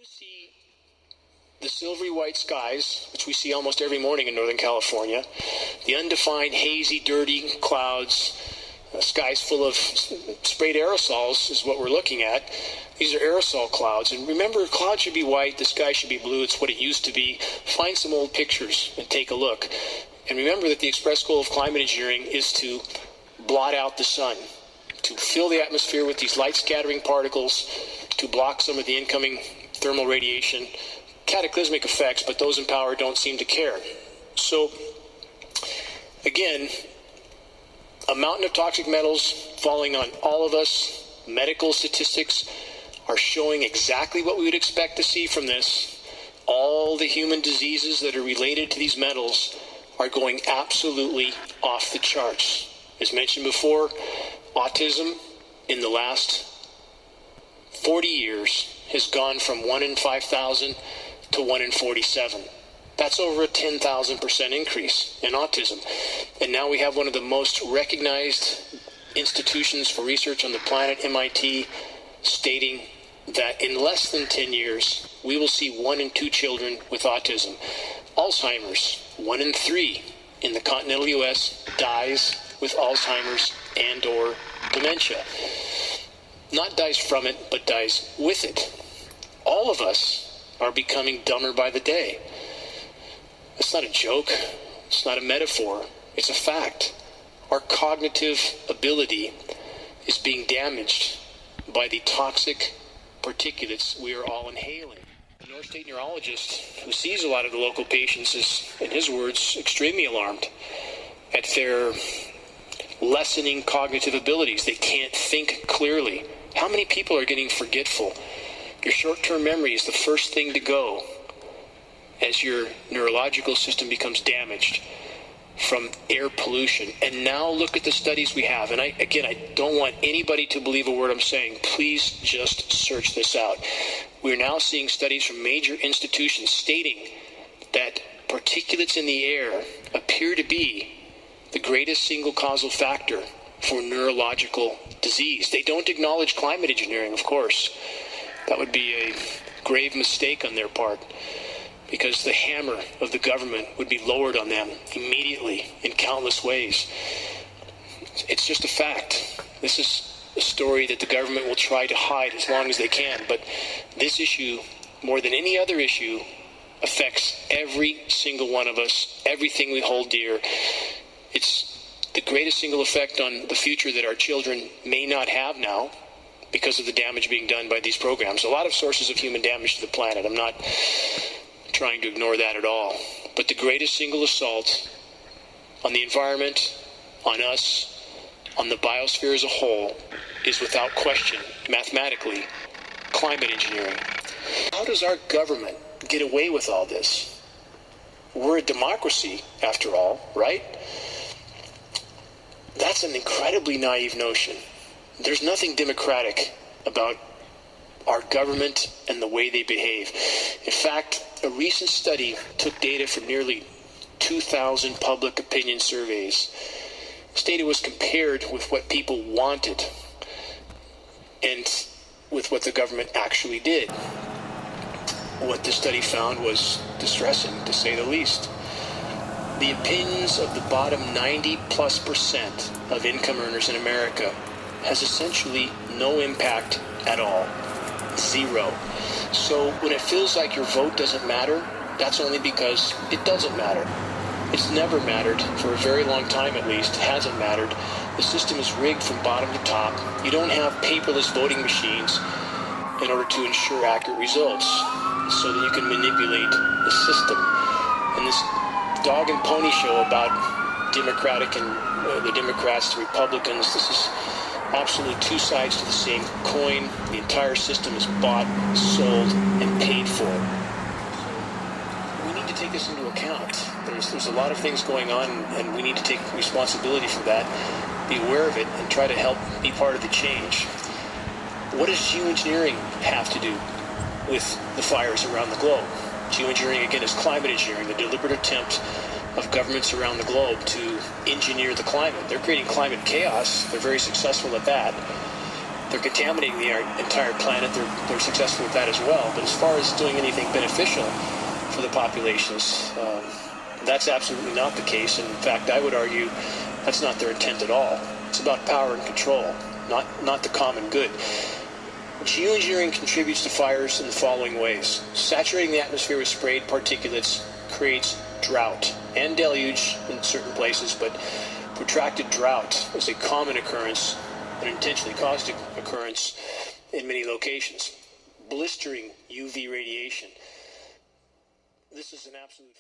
see the silvery white skies, which we see almost every morning in Northern California, the undefined, hazy, dirty clouds, skies full of sprayed aerosols is what we're looking at. These are aerosol clouds. And remember, clouds should be white, the sky should be blue. It's what it used to be. Find some old pictures and take a look. And remember that the express goal of climate engineering is to blot out the sun, to fill the atmosphere with these light-scattering particles, to block some of the incoming thermal radiation. Cataclysmic effects, but those in power don't seem to care. So, again, a mountain of toxic metals falling on all of us. Medical statistics are showing exactly what we would expect to see from this. All the human diseases that are related to these metals are going absolutely off the charts. As mentioned before, autism in the last 40 years has gone from 1 in 5,000 to 1 in 47. That's over a 10,000% increase in autism. And now we have one of the most recognized institutions for research on the planet, MIT, stating that in less than 10 years, we will see 1 in 2 children with autism. Alzheimer's, 1 in 3 in the continental US dies with Alzheimer's and/or dementia. Not dies from it, but dies with it. All of us are becoming dumber by the day. It's not a joke. It's not a metaphor. It's a fact. Our cognitive ability is being damaged by the toxic particulates we are all inhaling. The North State neurologist who sees a lot of the local patients is, in his words, extremely alarmed at their lessening cognitive abilities. They can't think clearly. How many people are getting forgetful? Your short-term memory is the first thing to go as your neurological system becomes damaged from air pollution. And now look at the studies we have. And I don't want anybody to believe a word I'm saying. Please just search this out. We're now seeing studies from major institutions stating that particulates in the air appear to be the greatest single causal factor for neurological disease. They don't acknowledge climate engineering, of course. That would be a grave mistake on their part, because the hammer of the government would be lowered on them immediately in countless ways. It's just a fact. This is a story that the government will try to hide as long as they can, but this issue, more than any other issue, affects every single one of us, everything we hold dear. It's the greatest single effect on the future that our children may not have now, because of the damage being done by these programs. A lot of sources of human damage to the planet. I'm not trying to ignore that at all. But the greatest single assault on the environment, on us, on the biosphere as a whole, is without question, mathematically, climate engineering. How does our government get away with all this? We're a democracy, after all, right? That's an incredibly naive notion. There's nothing democratic about our government and the way they behave. In fact, a recent study took data from nearly 2,000 public opinion surveys. This data was compared with what people wanted and with what the government actually did. What the study found was distressing, to say the least. The opinions of the bottom 90+% of income earners in America has essentially no impact at all. Zero. So when it feels like your vote doesn't matter, that's only because it doesn't matter. It's never mattered, for a very long time at least, hasn't mattered. The system is rigged from bottom to top. You don't have paperless voting machines in order to ensure accurate results, so that you can manipulate the system. And this dog and pony show about Democratic and the Democrats to Republicans, this is absolutely two sides to the same coin. The entire system is bought, sold, and paid for. We need to take this into account. There's a lot of things going on, and we need to take responsibility for that, be aware of it, and try to help be part of the change. What does geoengineering have to do with the fires around the globe? Geoengineering, again, is climate engineering, the deliberate attempt of governments around the globe to engineer the climate. They're creating climate chaos. They're very successful at that. they're contaminating the entire planet. They're successful with that as well. But as far as doing anything beneficial for the populations, that's absolutely not the case. And in fact, I would argue that's not their intent at all. It's about power and control, not the common good. Geoengineering contributes to fires in the following ways. Saturating the atmosphere with sprayed particulates creates drought and deluge in certain places, but protracted drought is a common occurrence, an intentionally caused occurrence in many locations. Blistering UV radiation. This is an absolute